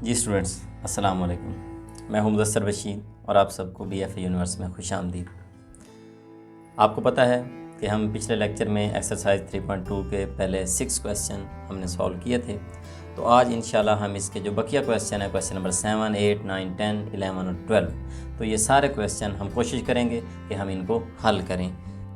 जी students, अस्सलाम वालेकुम। मैं हूं मुदस्सिर बशीर और आप सबको BFA यूनिवर्स में खुशामदीद। आपको पता है कि हम पिछले लेक्चर में एक्सरसाइज 3.2 के पहले 6 क्वेश्चन हमने सॉल्व किए थे। तो आज इंशाल्लाह हम इसके जो बकिया क्वेश्चन है, क्वेश्चन नंबर 7, 8, 9, 10, 11 और 12, तो ये सारे क्वेश्चन हम कोशिश करेंगे कि हम इनको हल करें।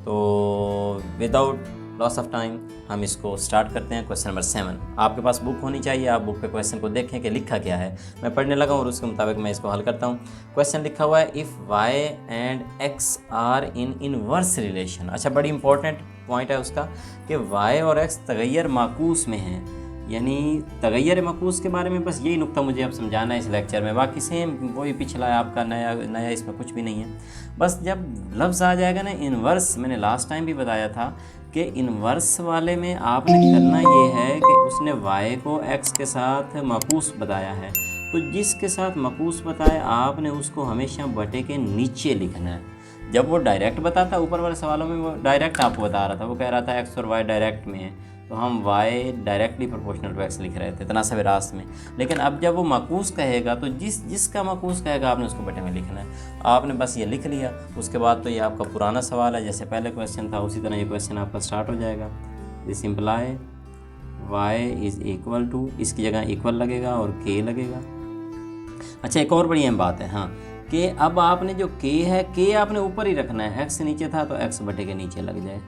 तो विदाउट लॉस ऑफ टाइम हम इसको स्टार्ट करते हैं। क्वेश्चन नंबर 7, आपके पास बुक होनी चाहिए। आप बुक पे क्वेश्चन को देखें कि लिखा क्या है। मैं पढ़ने लगा और उसके मुताबिक मैं इसको हल करता हूँ। क्वेश्चन लिखा हुआ है if y and x are in inverse relation. अच्छा, बड़ी इंपॉर्टेंट पॉइंट है उसका कि y और x तगैर माकूस में हैं, यानी तगैर माकूस के बारे में बस यही नुक्ता मुझे अब समझाना है इस लेक्चर में। बाकी सेम वही पिछला है आपका, नया इसमें कुछ भी नहीं है। बस जब लफ्ज़ आ जाएगा ना इनवर्स, मैंने लास्ट टाइम भी बताया था कि इनवर्स वाले में आपने करना ये है कि उसने y को x के साथ माकूस बताया है, तो जिसके साथ माकूस बताया आपने उसको हमेशा बटे के नीचे लिखना है। जब वो डायरेक्ट बताता, ऊपर वाले सवालों में वो डायरेक्ट आपको बता रहा था, वो कह रहा था x और y डायरेक्ट में है, तो हम y directly proportional to x लिख रहे थे तनासब रास्त में। लेकिन अब जब वो माकूस कहेगा तो जिसका माकूस कहेगा आपने उसको बटे में लिखना है। आपने बस ये लिख लिया। उसके बाद तो ये आपका पुराना सवाल है, जैसे पहले क्वेश्चन था उसी तरह ये क्वेश्चन आपका स्टार्ट हो जाएगा। This imply y is equal to, इसकी जगह इक्वल लगेगा और k लगेगा। अच्छा, एक और बड़ी अहम बात है, हाँ, कि अब आपने जो k है, k आपने ऊपर ही रखना है। x नीचे था तो x बटे के नीचे लग जाए।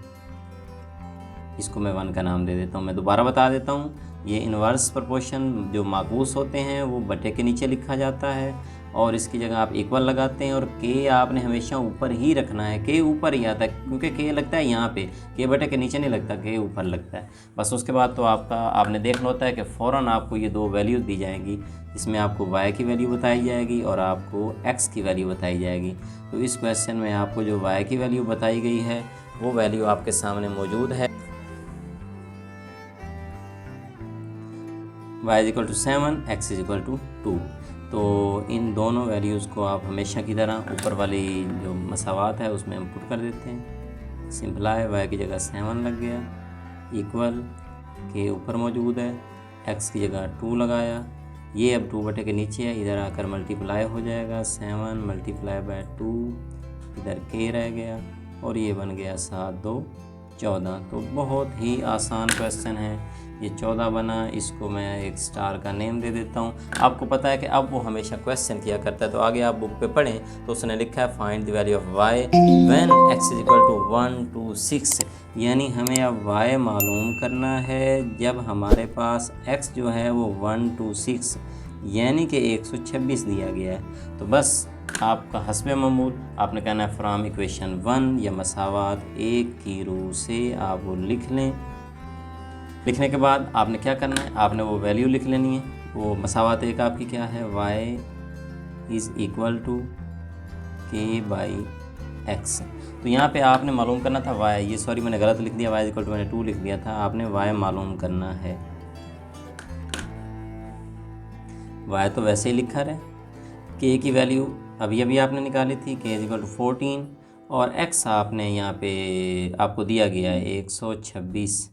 इसको मैं 1 का नाम दे देता हूँ। मैं दोबारा बता देता हूँ, ये इनवर्स प्रोपोर्शन जो माकूस होते हैं वो बटे के नीचे लिखा जाता है और इसकी जगह आप इक्वल लगाते हैं और k आपने हमेशा ऊपर ही रखना है। k ऊपर ही आता है क्योंकि k लगता है यहाँ पे, k बटे के नीचे नहीं लगता, k ऊपर लगता है। बस उसके बाद तो आपने देखना होता है कि फ़ौरन आपको ये दो वैल्यू दी जाएंगी, इसमें आपको y की वैल्यू बताई जाएगी और आपको x की वैल्यू बताई जाएगी। तो इस क्वेश्चन में आपको जो y की वैल्यू बताई गई है वो वैल्यू आपके सामने मौजूद है। y is equal to 7, x is equal to 2। तो इन दोनों वैल्यूज़ को आप हमेशा की तरह ऊपर वाली जो मसावात है उसमें हम पुट कर देते हैं। सिंपलाई y की जगह 7 लग गया, इक्वल k ऊपर मौजूद है, x की जगह 2 लगाया। ये अब 2 बटे के नीचे है, इधर आकर मल्टीप्लाई हो जाएगा। 7 मल्टीप्लाई बाय 2, इधर k रह गया और ये बन गया 7 2 14। तो बहुत ही आसान क्वेश्चन है। ये 14 बना, इसको मैं एक स्टार का नेम दे देता हूँ। आपको पता है कि अब वो हमेशा क्वेश्चन किया करता है, तो आगे आप बुक पे पढ़ें तो उसने लिखा है find the value of y when x is equal to 1 to 6, यानी हमें अब y मालूम करना है जब हमारे पास x जो है वो 1 to 6 यानी कि 126 दिया गया है। तो बस आपका हस्बे मामूल आपने कहना है फ्राम इक्वेशन 1 या मसावात 1 की रूह से आप वो लिख लें। लिखने के बाद आपने क्या करना है, आपने वो वैल्यू लिख लेनी है। वो मसावात एक आपकी क्या है, y is equal to k by x। तो यहाँ पे आपने मालूम करना था y, ये सॉरी मैंने गलत लिख दिया, y इज इक्वल टू मैंने 2 लिख दिया था। आपने y मालूम करना है। y तो वैसे ही लिखा रहे, k की वैल्यू अभी अभी आपने निकाली थी, k इज इक्वल टू 14 और x आपने यहाँ पे आपको दिया गया है 126।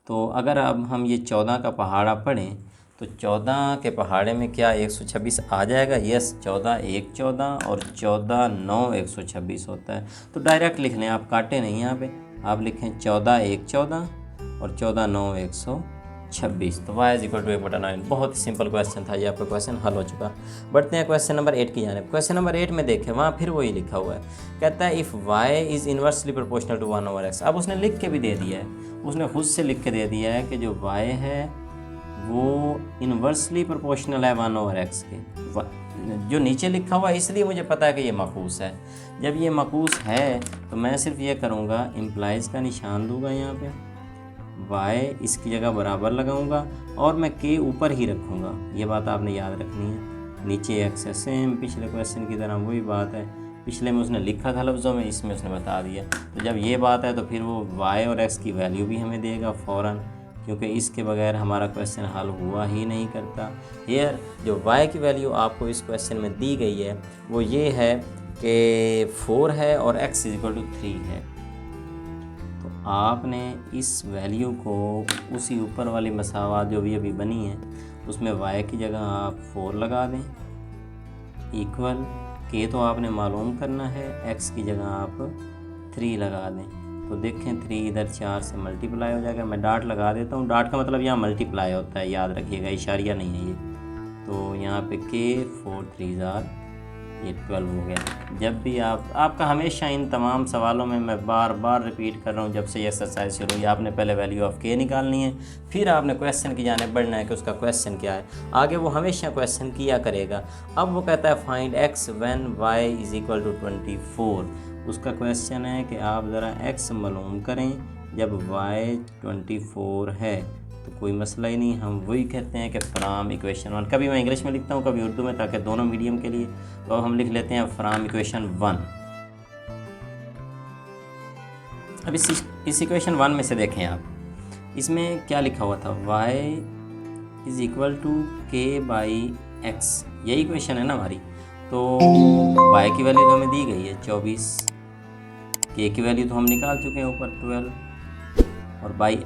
तो अगर अब हम ये 14 का पहाड़ा पढ़ें तो 14 के पहाड़े में क्या 126 आ जाएगा? यस, 14 1 14 और 14 9 126 होता है। तो डायरेक्ट लिख लें, आप काटे नहीं, यहाँ पे आप लिखें 14 1 14 और 14 9 126। तो y इज इक्वल टू 1/9। बहुत ही सिंपल क्वेश्चन था, ये आपका क्वेश्चन हल हो चुका। बढ़ते हैं क्वेश्चन नंबर 8 की जानिब। क्वेश्चन नंबर 8 में देखें, वहाँ फिर वही लिखा हुआ है, कहता है if y is inversely proportional to 1/x। अब उसने लिख के भी दे दिया है, उसने खुद से लिख के दे दिया है कि जो y है वो इन्वर्सली प्रोपोर्शनल है 1/x के। जो नीचे लिखा हुआ है इसलिए मुझे पता है कि ये माकूस है। जब ये माकूस है तो मैं सिर्फ ये करूँगा, इम्प्लाइज़ का निशान दूँगा यहाँ पे, y इसकी जगह बराबर लगाऊंगा और मैं k ऊपर ही रखूँगा। ये बात आपने याद रखनी है। नीचे x है, सेम पिछले क्वेश्चन की तरह वही बात है। पिछले में उसने लिखा था लफ्ज़ों में, इसमें उसने बता दिया। तो जब ये बात है तो फिर वो y और x की वैल्यू भी हमें देगा फ़ौरन, क्योंकि इसके बगैर हमारा क्वेश्चन हल हुआ ही नहीं करता। हेयर जो y की वैल्यू आपको इस क्वेश्चन में दी गई है वो ये है कि 4 है और x इज इक्वल टू 3 है। आपने इस वैल्यू को उसी ऊपर वाली मसावात जो भी अभी बनी है उसमें y की जगह आप 4 लगा दें, इक्वल k तो आपने मालूम करना है, x की जगह आप 3 लगा दें। तो देखें 3 इधर 4 से मल्टीप्लाई हो जाएगा। मैं डाट लगा देता हूँ, डाट का मतलब यहाँ मल्टीप्लाई होता है, याद रखिएगा, इशारिया नहीं है ये। तो यहाँ पे k 4 3 जार ये 12 हो गया। जब भी आपका हमेशा इन तमाम सवालों में मैं बार बार रिपीट कर रहा हूँ, जब से ये एक्सरसाइज शुरू हुई, आपने पहले वैल्यू ऑफ k निकालनी है, फिर आपने क्वेश्चन की जाने बढ़ना है कि उसका क्वेश्चन क्या है। आगे वो हमेशा क्वेश्चन किया करेगा। अब वो कहता है find x when y is equal to 24। उसका क्वेश्चन है कि आप ज़रा x मालूम करें जब y 24 है। तो कोई मसला ही नहीं, हम वही कहते हैं कि फ्राम इक्वेशन 1। कभी मैं इंग्लिश में लिखता हूँ, कभी उर्दू में, ताकि दोनों मीडियम के लिए। तो अब हम लिख लेते हैं फ्राम इक्वेशन 1। अब इस इक्वेशन 1 में से देखें आप, इसमें क्या लिखा हुआ था, y is equal to k by x, यही इक्वेशन है ना हमारी। तो y की वैल्यू तो हमें दी गई है 24, k की वैल्यू तो हम निकाल चुके हैं ऊपर 12, और बाई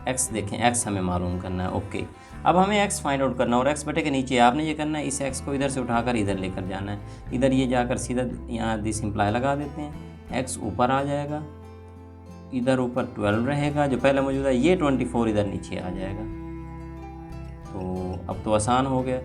x देखें, x हमें मालूम करना है। ओके, अब हमें x फाइंड आउट करना है, और x बटे के नीचे आपने ये करना है, इस x को इधर से उठाकर इधर लेकर जाना है। इधर ये जाकर सीधा यहाँ दिस इम्प्लाई लगा देते हैं, x ऊपर आ जाएगा, इधर ऊपर 12 रहेगा जो पहले मौजूद है, ये 24 इधर नीचे आ जाएगा। तो अब तो आसान हो गया,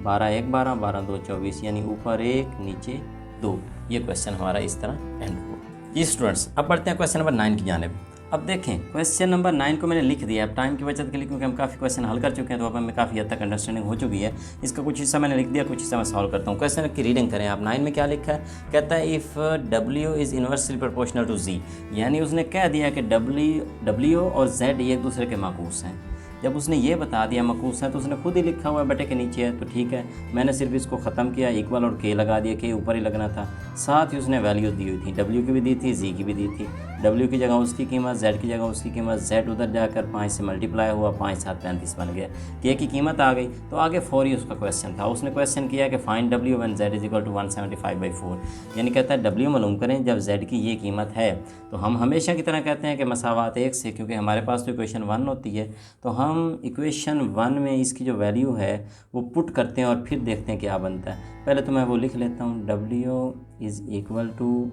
12 1 12, 12 2 24, यानी ऊपर 1 नीचे 2। ये क्वेश्चन हमारा इस तरह एंड हुआ। जी स्टूडेंट्स, अब बढ़ते हैं क्वेश्चन नंबर 9 की जानिब। अब देखें क्वेश्चन नंबर 9 को मैंने लिख दिया। अब टाइम की बचत के लिए, क्योंकि हम काफ़ी क्वेश्चन हल कर चुके हैं, तो अब हमें काफ़ी हद तक अंडरस्टैंडिंग हो चुकी है। इसका कुछ हिस्सा मैंने लिख दिया, कुछ हिस्सा मैं सॉल्व करता हूँ। क्वेश्चन की रीडिंग करें आप। 9 में क्या लिखा है, कहता है if W is inversely proportional to Z, यानी उसने कह दिया कि W और Z एक दूसरे के माकूस हैं। जब उसने ये बता दिया माकूस है, तो उसने खुद ही लिखा हुआ है बटे के नीचे है, तो ठीक है, मैंने सिर्फ इसको ख़त्म किया, इक्वल और k लगा दिया, k ऊपर ही लगना था। साथ ही उसने वैल्यूज़ दी हुई थी, W की भी दी थी, Z की भी दी थी। W की जगह उसकी कीमत, Z की जगह उसकी कीमत, Z उधर जाकर 5 से मल्टीप्लाई हुआ, 5 7 35 बन गया, k की कीमत आ गई। तो आगे 4 ही उसका क्वेश्चन था। उसने क्वेश्चन किया कि find W when Z is equal to 175/4, यानी कहता है W मालूम करें जब Z की ये कीमत है। तो हम हमेशा की तरह कहते हैं कि मसावात 1 से, क्योंकि हमारे पास तो इक्वेशन 1 होती है, तो हम इक्वेशन 1 में इसकी जो वैल्यू है वो पुट करते हैं और फिर देखते हैं क्या बनता है। पहले तो मैं वो लिख लेता हूँ, W is equal to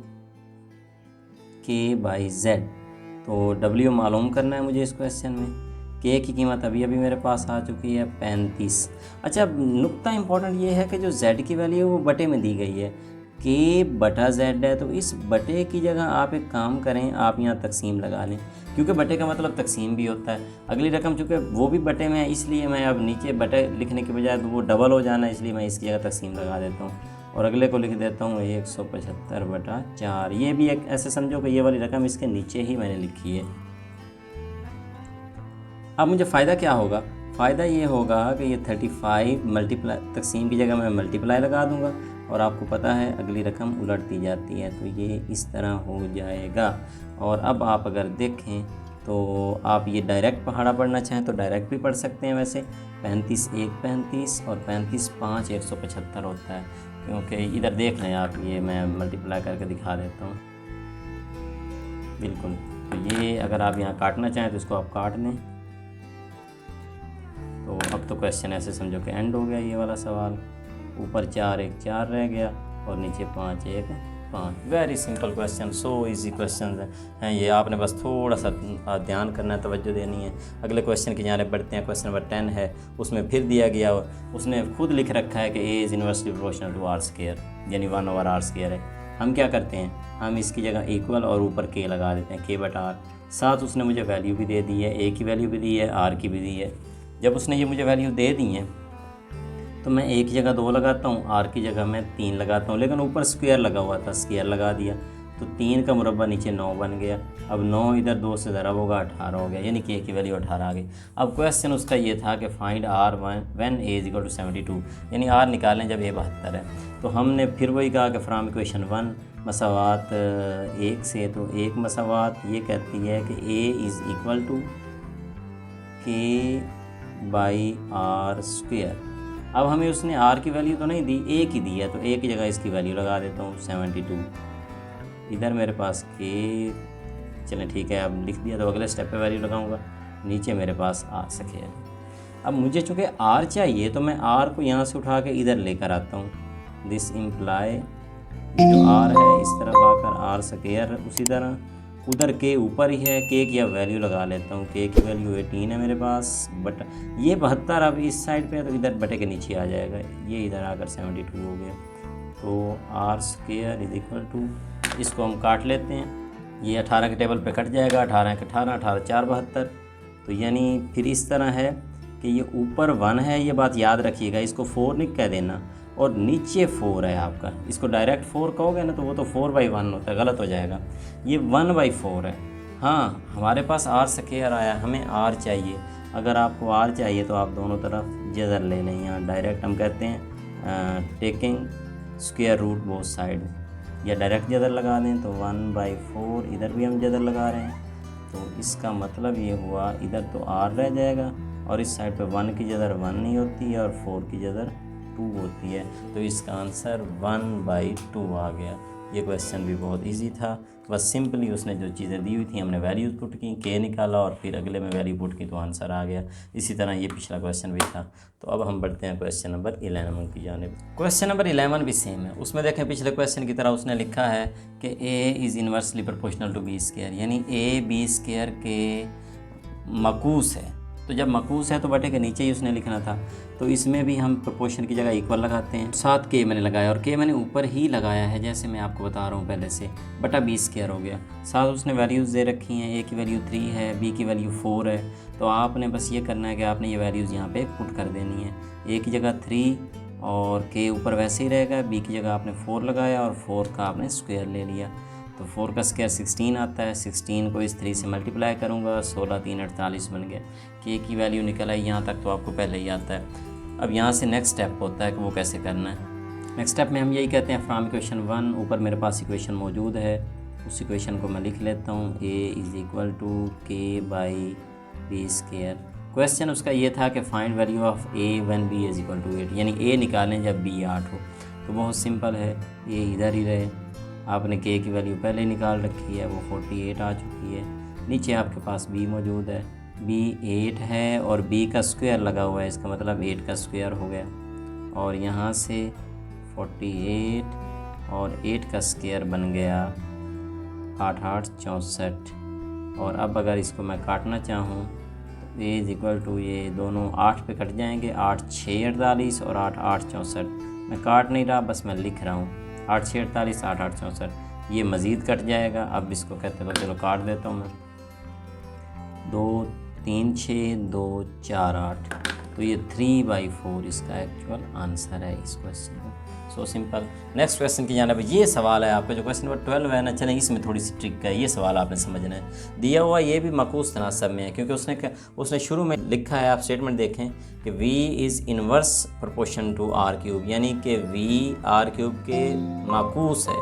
k by Z। तो W मालूम करना है मुझे इस क्वेश्चन में। k की कीमत अभी अभी मेरे पास आ चुकी है 35। अच्छा, नुक्ता इंपॉर्टेंट ये है कि जो Z की वैल्यू है वो बटे में दी गई है, k बटा Z है। तो इस बटे की जगह आप एक काम करें, आप यहाँ तकसीम लगा लें, क्योंकि बटे का मतलब तकसीम भी होता है। अगली रकम चूँकि वो भी बटे में है, इसलिए मैं अब नीचे बटे लिखने के बजाय तो वो डबल हो जाना है, इसलिए मैं इसकी जगह तकसीम लगा देता हूँ और अगले को लिख देता हूँ 175/4। ये भी एक ऐसे समझो कि ये वाली रकम इसके नीचे ही मैंने लिखी है। अब मुझे फ़ायदा क्या होगा, फ़ायदा ये होगा कि ये 35 मल्टीप्लाई, तकसीम की जगह मैं मल्टीप्लाई लगा दूँगा, और आपको पता है अगली रकम उलटती जाती है, तो ये इस तरह हो जाएगा। और अब आप अगर देखें तो आप ये डायरेक्ट पहाड़ा पढ़ना चाहें तो डायरेक्ट भी पढ़ सकते हैं। वैसे 35 1 35 और 35 5 175 होता है, क्योंकि इधर देख लें आप, ये मैं मल्टीप्लाई करके दिखा देता हूँ। बिल्कुल, तो ये अगर आप यहाँ काटना चाहें तो इसको आप काट लें। तो अब तो क्वेश्चन ऐसे समझो कि एंड हो गया ये वाला सवाल। ऊपर 4 1 4 रह गया और नीचे 5 1 5। Very simple question, so easy question हैं ये। आपने बस थोड़ा सा ध्यान करना है, तवज्जो देनी है। अगले क्वेश्चन की जाने बढ़ते हैं। क्वेश्चन नंबर 10 है, उसमें फिर दिया गया, उसने खुद लिख रखा है कि a is inversely proportional to r², यानी 1/r² है। हम क्या करते हैं, हम इसकी जगह इक्वल और ऊपर k लगा देते हैं, k/r। साथ उसने मुझे वैल्यू भी दे दी है, a की वैल्यू भी दी है, r की भी दी है। जब उसने ये मुझे वैल्यू दे दी है तो मैं a की जगह 2 लगाता हूँ, r की जगह मैं 3 लगाता हूँ, लेकिन ऊपर स्क्वायर लगा हुआ था, स्क्वायर लगा दिया तो 3 का मुरब्बा नीचे 9 बन गया। अब 9 इधर 2 से ज़रा होगा 18 हो गया, यानी कि a की वैल्यू 18 आ गई। अब क्वेश्चन उसका ये था कि find r when a is equal to 72, यानी r निकालें जब a 72 है। तो हमने फिर वही कहा कि फ्राम इक्वेशन 1 मसावात 1 से, तो एक मसावात ये कहती है कि a is equal to k/r²। अब हमें उसने r की वैल्यू तो नहीं दी, a की दी है, तो a की जगह इसकी वैल्यू लगा देता हूँ 72। इधर मेरे पास k, चलें ठीक है, अब लिख दिया, तो अगले स्टेप पे वैल्यू लगाऊंगा, नीचे मेरे पास r²। अब मुझे चूँकि आर चाहिए तो मैं आर को यहाँ से उठा के इधर लेकर आता हूँ। दिस इम्प्लाई ये जो आर है इस तरफ आकर आर स्क्वायर, उसी तरह उधर के ऊपर ही है, के की अब वैल्यू लगा लेता हूँ। के की वैल्यू 18 है मेरे पास, बट ये 72 अब इस साइड पे है तो इधर बटे के नीचे आ जाएगा, ये इधर आकर 72 हो गया। तो r square is equal to, इसको हम काट लेते हैं, ये 18 के टेबल पे कट जाएगा, 18 के 18, 18 4 72। तो यानी फिर इस तरह है कि ये ऊपर 1 है, ये बात याद रखिएगा, इसको 4 नहीं कह देना, और नीचे 4 है आपका, इसको डायरेक्ट 4 कहोगे ना तो वो तो 4/1 होता है, गलत हो जाएगा। ये 1/4 है। हाँ, हमारे पास आर स्क्वायर आया, हमें आर चाहिए। अगर आपको आर चाहिए तो आप दोनों तरफ जदर ले लें, यहाँ डायरेक्ट हम कहते हैं taking square root both side, या डायरेक्ट जदर लगा दें तो 1/4, इधर भी हम जदर लगा रहे हैं। तो इसका मतलब ये हुआ इधर तो आर रह जाएगा, और इस साइड पे 1 की जगह 1 नहीं होती है और 4 की जगह 2 होती है, तो इसका आंसर 1/2 आ गया। ये क्वेश्चन भी बहुत इजी था, बस सिंपली उसने जो चीज़ें दी हुई थी हमने वैल्यूज़ पुट की, के निकाला और फिर अगले में वैल्यू पुट की तो आंसर आ गया। इसी तरह ये पिछला क्वेश्चन भी था। तो अब हम बढ़ते हैं क्वेश्चन नंबर 11 की जानिब। क्वेश्चन नंबर 11 भी सेम है, उसमें देखें पिछले क्वेश्चन की तरह उसने लिखा है कि a is inversely proportional to b square, यानी ए बी स्क्वायर के मकूस है। तो जब मकूस है तो बटे के नीचे ही उसने लिखना था, तो इसमें भी हम प्रोपोर्शन की जगह इक्वल लगाते हैं। 7 के मैंने लगाया, और के मैंने ऊपर ही लगाया है जैसे मैं आपको बता रहा हूँ पहले से, बटा बी स्क्वायर हो गया। 7 उसने वैल्यूज़ दे रखी हैं, ए की वैल्यू 3 है, बी की वैल्यू 4 है। तो आपने बस ये करना है कि आपने ये वैल्यूज़ यहाँ पे पुट कर देनी है। ए की जगह 3 और के ऊपर वैसे ही रहेगा, बी की जगह आपने 4 लगाया और 4 का आपने स्क्वायर ले लिया। तो 4 का स्क्वायर 16 आता है, 16 को इस 3 से मल्टीप्लाई करूँगा, 16 3 48 बन गया। के की वैल्यू निकल आई, यहाँ तक तो आपको पहले ही आता है। अब यहाँ से नेक्स्ट स्टेप होता है कि वो कैसे करना है। नेक्स्ट स्टेप में हम यही कहते हैं फ्रॉम इक्वेशन 1, ऊपर मेरे पास इक्वेशन मौजूद है, उस इक्वेशन को मैं लिख लेता हूँ, a is equal to k by b square. Question उसका ये था कि find value of a when b is equal to 8, यानी ए निकालें जब बी 8 हो। तो बहुत सिंपल है, ए इधर ही रहे, आपने के की वैल्यू पहले निकाल रखी है, वो 48 आ चुकी है। नीचे आपके पास बी मौजूद है, बी 8 है और बी का स्क्वायर लगा हुआ है, इसका मतलब 8 का स्क्वायर हो गया। और यहाँ से 48 और 8 का स्क्वायर बन गया 8 8 64। और अब अगर इसको मैं काटना चाहूँ तो ए इज़ इक्वल टू, ये दोनों 8 पे कट जाएंगे, 8 6 48 और 8 8 64। मैं काट नहीं रहा, बस मैं लिख रहा हूँ, 8 6 48 8 8 64। ये मज़ीद कट जाएगा, अब इसको कहते हैं तो चलो काट देता हूँ मैं, 2 3 6 2 4 8। तो ये 3/4 इसका एक्चुअल आंसर है इस क्वेश्चन का। So simple. नेक्स्ट क्वेश्चन की जाना, ये सवाल है आपका जो क्वेश्चन नंबर 12 है ना, चलें इसमें थोड़ी सी ट्रिक है, ये सवाल आपने समझना है। दिया हुआ ये भी मकूस तनासब में है, क्योंकि उसने शुरू में लिखा है, आप स्टेटमेंट देखें कि v is inverse proportion to r cube, यानी कि v आर क्यूब के मकूस है,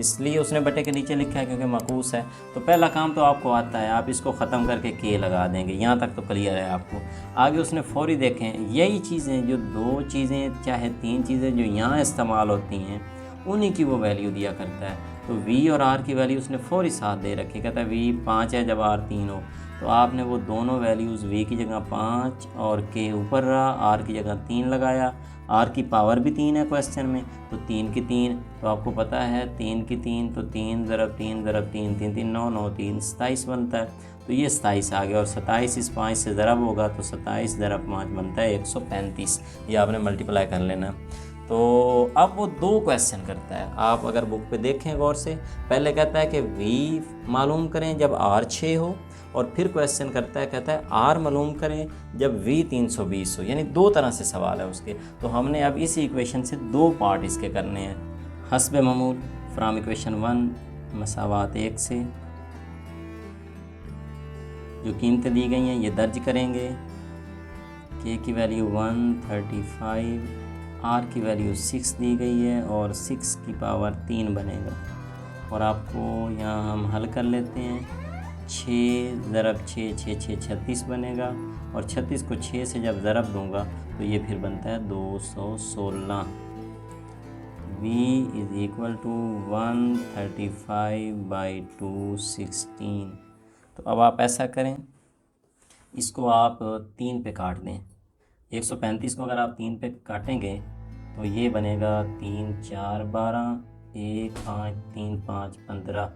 इसलिए उसने बटे के नीचे लिखा है क्योंकि मकूस है। तो पहला काम तो आपको आता है, आप इसको ख़त्म करके के लगा देंगे, यहाँ तक तो क्लियर है आपको। आगे उसने फौरी देखें, यही चीज़ें जो 2 चीज़ें चाहे 3 चीज़ें जो यहाँ इस्तेमाल होती हैं उन्हीं की वो वैल्यू दिया करता है। तो v और r की वैल्यू उसने फौरी साथ दे रखी, कहता है v 5 है जब r 3 हो, तो आपने वो दोनों वैल्यूज़ v की जगह 5 और k ऊपर रहा, r की जगह 3 लगाया। r की पावर भी 3 है क्वेश्चन में, तो 3 की 3, तो आपको पता है 3 की 3, तो 3 ज़रब 3 ज़रब 3 3 3 9 9 3 27 बनता है। तो ये 27 आ गया, और 27 इस 5 से ज़रब होगा तो 27 ज़रब 5 बनता है 135। ये आपने मल्टीप्लाई कर लेना। तो अब वो 2 क्वेश्चन करता है, आप अगर बुक पे देखें गौर से, पहले कहता है कि v मालूम करें जब r 6 हो, और फिर क्वेश्चन करता है, कहता है r मालूम करें जब v 320 हो, यानी 2 तरह से सवाल है उसके। तो हमने अब इस इक्वेशन से 2 पार्ट इसके करने हैं। हस्ब मामूल फ्राम इक्वेशन 1 मसावात 1 से जो कीमतें दी गई हैं ये दर्ज करेंगे। के की वैल्यू 135, आर की वैल्यू 6 दी गई है और 6 की पावर 3 बनेगा। और आपको यहाँ हम हल कर लेते हैं, 6 ज़रब 6 6 6 36 बनेगा, और 36 को 6 से जब ज़रब दूंगा तो ये फिर बनता है 216। v is equal to 135/216। तो अब आप ऐसा करें, इसको आप 3 पे काट दें, 135 को अगर आप 3 पे काटेंगे तो ये बनेगा 3 4 12, 1 5 3 5 15।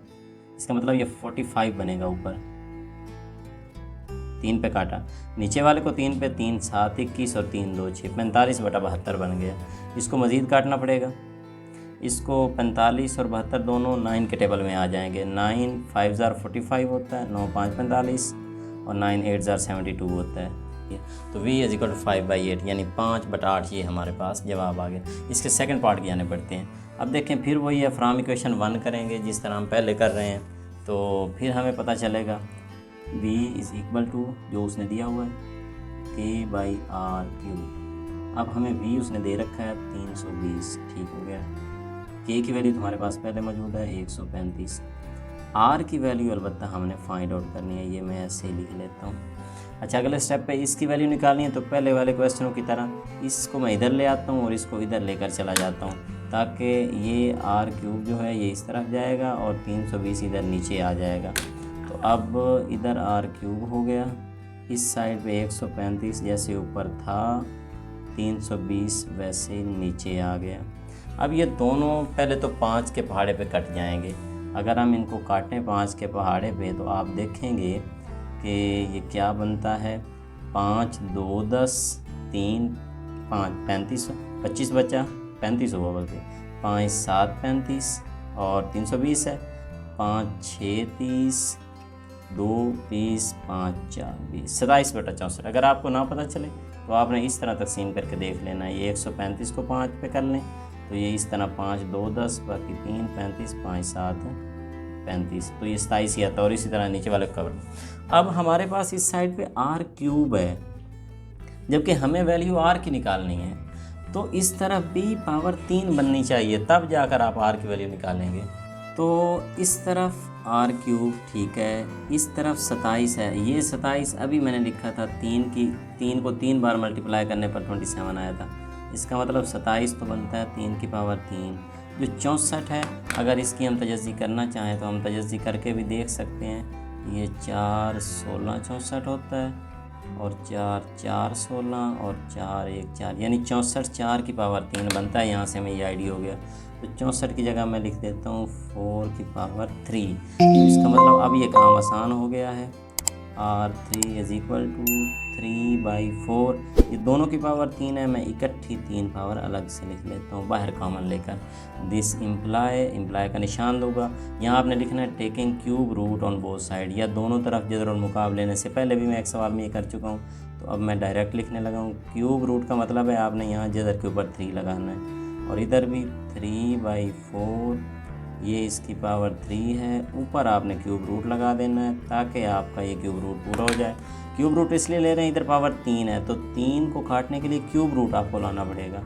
इसका मतलब ये 45 बनेगा। ऊपर 3 पे काटा, नीचे वाले को 3 पे 3 7 21 और 3 2 6 45/72 बन गया। इसको मज़ीद काटना पड़ेगा। इसको 45 और 72 दोनों 9 के टेबल में आ जाएंगे। 9 5 ज़ार 45 होता है, 9 5 45 और 9 8 ज़ार 72 होता है। तो v इज इक्वल टू 5/8 यानी 5/8 ये हमारे पास जवाब आ गया। इसके सेकंड पार्ट की जाने पड़ते हैं। अब देखें फिर वही है, फ्रॉम इक्वेशन 1 करेंगे जिस तरह हम पहले कर रहे हैं। तो फिर हमें पता चलेगा v इज़ इक्वल टू जो उसने दिया हुआ है k/r³। अब हमें v उसने दे रखा है 320, ठीक हो गया। k की वैल्यू तुम्हारे पास पहले मौजूद है 135। r की वैल्यू अलबत्ता हमने फाइंड आउट करनी है, ये मैं ऐसे ही लिख लेता हूँ। अच्छा, अगले स्टेप पे इसकी वैल्यू निकालनी है तो पहले वाले क्वेश्चनों की तरह इसको मैं इधर ले आता हूँ और इसको इधर लेकर चला जाता हूँ, ताकि ये r³ जो है ये इस तरफ जाएगा और 320 इधर नीचे आ जाएगा। तो अब इधर r³ हो गया, इस साइड पे 135 जैसे ऊपर था, 320 वैसे नीचे आ गया। अब ये दोनों पहले तो 5 के पहाड़े पे कट जाएंगे। अगर हम इनको काटें 5 के पहाड़े पे तो आप देखेंगे कि ये क्या बनता है। 5 2 10, 3 5 35, 25 बचा, 35 हुआ बल्कि, 5 7 35 और 320 है, 5 6 30, 2 20, 5 4 20, 27/64। अगर आपको ना पता चले तो आपने इस तरह तकसीम करके देख लेना है। ये 135 को 5 पे कर लें तो ये इस तरह 5 2 10, बाकी 3 35, 5 7 35, तो ये 27 ही आता है। और इसी तरह नीचे वाले कवर। अब हमारे पास इस साइड पे r³ है, जबकि हमें वैल्यू r की निकालनी है, तो इस तरफ भी पावर 3 बननी चाहिए, तब जाकर आप r की वैल्यू निकालेंगे। तो इस तरफ r³, ठीक है, इस तरफ 27 है। ये 27 अभी मैंने लिखा था 3 को 3 बार मल्टीप्लाई करने पर 27 आया था। इसका मतलब 27 तो बनता है 3 की पावर 3, जो 64 है। अगर इसकी हम तजज़ी करना चाहें तो हम तजज़ी करके भी देख सकते हैं। ये 4 16 64 होता है और 4 4 16 और 4 1 4, यानी 64 4 की पावर 3 बनता है। यहाँ से हमें ये आइडिया हो गया। तो 64 की जगह मैं लिख देता हूँ 4 की पावर 3। तो इसका मतलब अब ये काम आसान हो गया है। r3 is equal to 3/4। ये दोनों की पावर 3 है, मैं इकट्ठी 3 पावर अलग से लिख लेता हूँ बाहर कॉमन लेकर। दिस इम्प्लाई का निशान दूंगा। यहाँ आपने लिखना है taking cube root on both side, या दोनों तरफ जदर और मुकाब लेने से पहले भी मैं एक सवाल में ये कर चुका हूँ, तो अब मैं डायरेक्ट लिखने लगा हूँ। क्यूब रूट का मतलब है आपने यहाँ जदर के ऊपर 3 लगाना है, और इधर भी 3/4, ये इसकी पावर 3 है। ऊपर आपने क्यूब रूट लगा देना है ताकि आपका ये क्यूब रूट पूरा हो जाए। क्यूब रूट इसलिए ले रहे हैं, इधर पावर 3 है तो 3 को काटने के लिए क्यूब रूट आपको लाना पड़ेगा।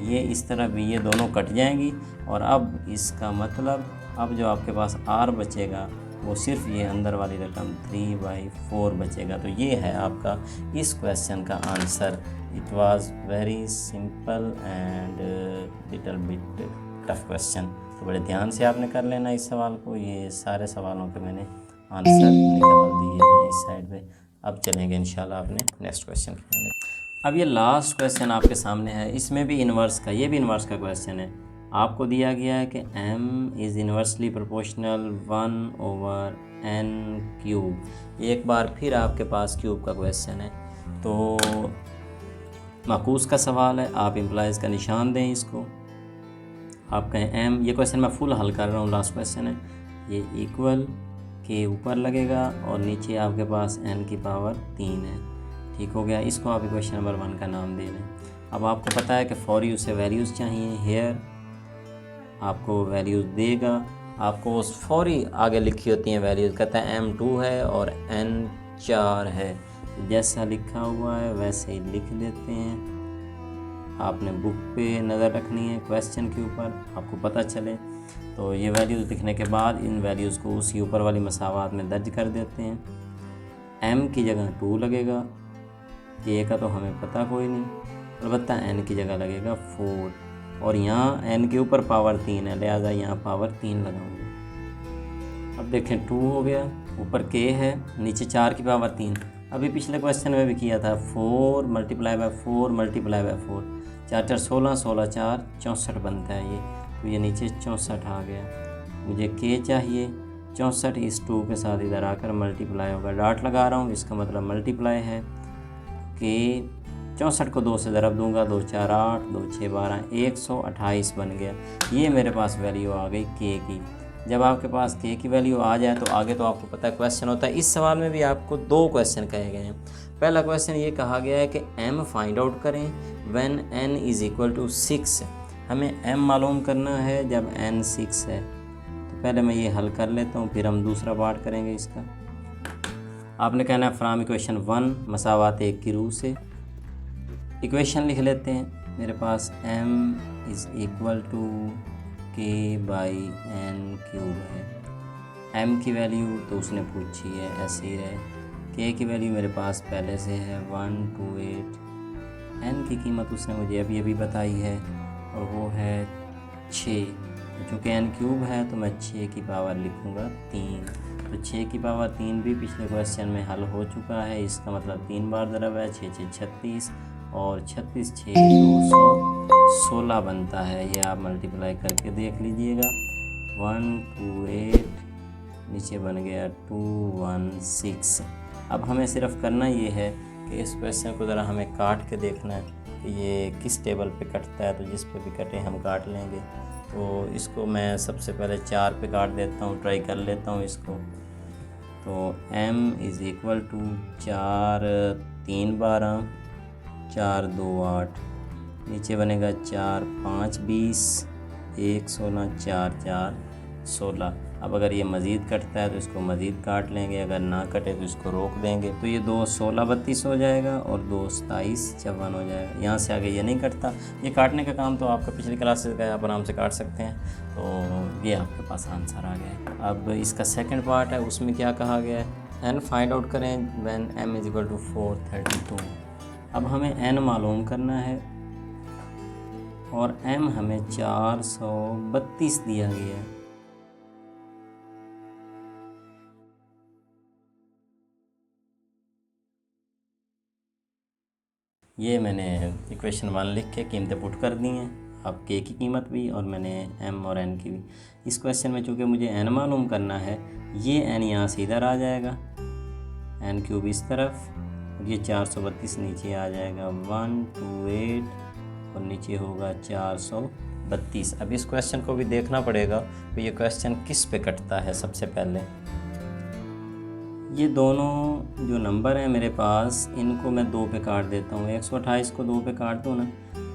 ये इस तरह भी ये दोनों कट जाएंगी, और अब इसका मतलब अब जो आपके पास r बचेगा वो सिर्फ ये अंदर वाली रकम 3/4 बचेगा। तो ये है आपका इस क्वेश्चन का answer. It was very simple and little bit tough question. तो बड़े ध्यान से आपने कर लेना इस सवाल को। ये सारे सवालों के मैंने आंसर निकाल दिए हैं इस साइड पे। अब चलेंगे इंशाल्लाह अपने नेक्स्ट क्वेश्चन की तरफ। अब ये लास्ट क्वेश्चन आपके सामने है, इसमें भी इन्वर्स का, ये भी इन्वर्स का क्वेश्चन है। आपको दिया गया है कि m is inversely proportional 1/n³। एक बार फिर आपके पास क्यूब का क्वेश्चन है, तो माकूस का सवाल है। आप इम्प्लाइज का निशान दें इसको, आप कहें m, ये क्वेश्चन मैं फुल हल कर रहा हूँ, लास्ट क्वेश्चन है। ये इक्वल के ऊपर लगेगा और नीचे आपके पास n की पावर 3 है, ठीक हो गया। इसको आप इक्वेशन नंबर 1 का नाम दे दें। अब आपको पता है कि फॉर यू से वैल्यूज़ चाहिए। हेयर आपको वैल्यूज़ देगा, आपको उस फौरी आगे लिखी होती हैं वैल्यूज़, कहता है m2 है और n 4 है। जैसा लिखा हुआ है वैसे ही लिख देते हैं। आपने बुक पे नज़र रखनी है क्वेश्चन के ऊपर, आपको पता चले। तो ये वैल्यूज़ लिखने के बाद इन वैल्यूज़ को उसी ऊपर वाली मसावात में दर्ज कर देते हैं। m की जगह 2 लगेगा, k का तो हमें पता कोई नहीं, अलबत्ता n की जगह लगेगा 4, और यहाँ n के ऊपर पावर 3 है, लिहाजा यहाँ पावर 3 लगाऊंगा। अब देखें 2 हो गया, ऊपर k है, नीचे 4 की पावर 3, अभी पिछले क्वेश्चन में भी किया था 4 मल्टीप्लाई बाय 4 मल्टीप्लाई बाय 4, 4 4 16, 16 4 64 बनता है ये, तो ये नीचे 64 आ गया। मुझे के चाहिए, 64 इस 2 के साथ इधर आकर मल्टीप्लाई होगा, डॉट लगा रहा हूँ, इसका मतलब मल्टीप्लाई है। के 64 को 2 से ज़रब दूंगा, 2 4 8, 2 6 12, 128 बन गया। ये मेरे पास वैल्यू आ गई के की। जब आपके पास के की वैल्यू आ जाए तो आगे तो आपको पता है क्वेश्चन होता है। इस सवाल में भी आपको 2 क्वेश्चन कहे गए हैं। पहला क्वेश्चन ये कहा गया है कि m फाइंड आउट करें when n is equal to 6। हमें m मालूम करना है जब n 6 है। तो पहले मैं ये हल कर लेता हूँ, फिर हम दूसरा पार्ट करेंगे इसका। आपने कहना है फ्राम इक्वेशन 1 मसावात 1 की रूह से इक्वेशन लिख लेते हैं। मेरे पास m is equal to k by N cube है। m की वैल्यू तो उसने पूछी है, ऐसे ही रहे। k की वैल्यू मेरे पास पहले से है 128। n की कीमत उसने मुझे अभी बताई है और वो है 6। चूँकि n क्यूब है तो मैं 6 की पावर लिखूँगा 3। तो 6 की पावर 3 भी पिछले क्वेश्चन में हल हो चुका है। इसका मतलब 3 बार ज़रब है, 6 6 36 और 36 6 216 बनता है। ये आप मल्टीप्लाई करके देख लीजिएगा। 128 नीचे बन गया 216। अब हमें सिर्फ करना ये है कि इस क्वेश्चन को ज़रा हमें काट के देखना है कि ये किस टेबल पे कटता है। तो जिस पे भी कटे हम काट लेंगे। तो इसको मैं सबसे पहले 4 पे काट देता हूँ, ट्राई कर लेता हूँ इसको। तो m इज़ इक्वल टू 4 3 12, 4 2 8, नीचे बनेगा 4 5 20, 1 16, 4 4 16। अब अगर ये मज़ीद कटता है तो इसको मज़ीद काट लेंगे, अगर ना कटे तो इसको रोक देंगे। तो ये 2 16 32 हो जाएगा और 2 27 54 हो जाएगा। यहाँ से आगे ये नहीं कटता। ये काटने का काम तो आपका पिछली क्लासेस का है, आप आराम से काट सकते हैं। तो ये आपके पास आंसर आ गया है। अब इसका सेकंड पार्ट है, उसमें क्या कहा गया है, n फाइंड आउट करें when m is equal to 432। अब हमें n मालूम करना है और m हमें 432 दिया गया है। ये मैंने इक्वेशन 1 लिख के कीमतें पुट कर दी हैं, अब के की कीमत भी और मैंने m और n की भी। इस क्वेश्चन में चूँकि मुझे n मालूम करना है, ये n यहाँ से इधर आ जाएगा, n क्यूब इस तरफ, और ये 432 नीचे आ जाएगा 128 और नीचे होगा 432। अब इस क्वेश्चन को भी देखना पड़ेगा कि ये क्वेश्चन किस पे कटता है। सबसे पहले ये दोनों जो नंबर हैं मेरे पास, इनको मैं 2 पे काट देता हूँ। 128 को 2 पे काट दो ना,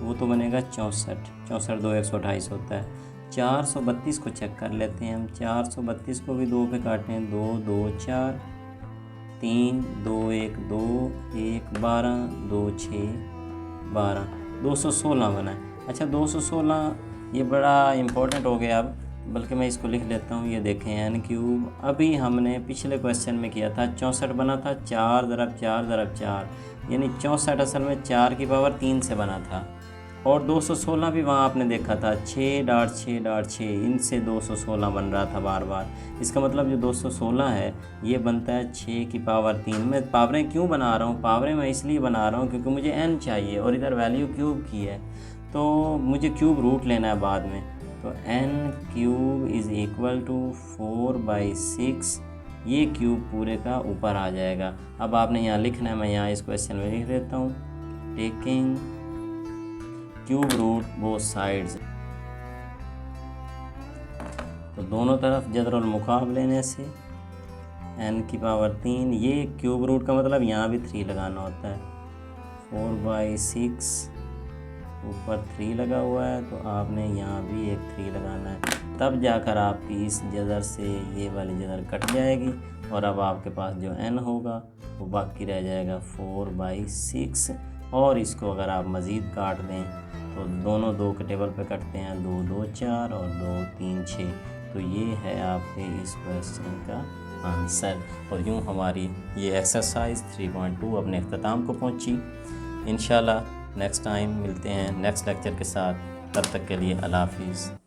वो तो बनेगा 64। 64 2 128 होता है। 432 को चेक कर लेते हैं हम। 432 को भी 2 पे काटें, 2 2 4, 3 2 1 2 1 12, 2 6 12, 216 बना है। अच्छा 216 ये बड़ा इम्पोर्टेंट हो गया अब, बल्कि मैं इसको लिख लेता हूँ। ये देखें n क्यूब, अभी हमने पिछले क्वेश्चन में किया था 64 बना था 4 ज़रब 4 ज़रब 4, यानी 64 असल में 4 की पावर 3 से बना था। और 216 भी वहाँ आपने देखा था 6.6.6, इनसे 216 बन रहा था बार बार। इसका मतलब जो 216 है ये बनता है 6 की पावर 3। मैं पावरें क्यों बना रहा हूँ, पावरें मैं इसलिए बना रहा हूँ क्योंकि मुझे n चाहिए और इधर वैल्यू क्यूब की है, तो मुझे क्यूब रूट लेना है बाद में। तो n cube is equal to 4/6, ये क्यूब पूरे का ऊपर आ जाएगा। अब आपने यहाँ लिखना है, मैं यहाँ इस क्वेश्चन में लिख देता हूँ, taking cube root both sides. तो दोनों तरफ जदरुल मुकाब लेने से n की पावर 3, ये क्यूब रूट का मतलब यहाँ भी 3 लगाना होता है। 4/6 ऊपर 3 लगा हुआ है, तो आपने यहाँ भी एक 3 लगाना है, तब जाकर आपकी इस जदर से ये वाली जदर कट जाएगी और अब आपके पास जो n होगा वो बाकी रह जाएगा 4/6। और इसको अगर आप मज़ीद काट दें तो दोनों 2 के टेबल पे कटते हैं, 2 2 4 और 2 3 6। तो ये है आपके इस क्वेश्चन का आंसर। और यूँ हमारी ये एक्सरसाइज 3.2 अपने अख्ताम को पहुँची। इंशाल्लाह नेक्स्ट टाइम मिलते हैं नेक्स्ट लेक्चर के साथ। तब तक के लिए अल्लाह हाफिज़।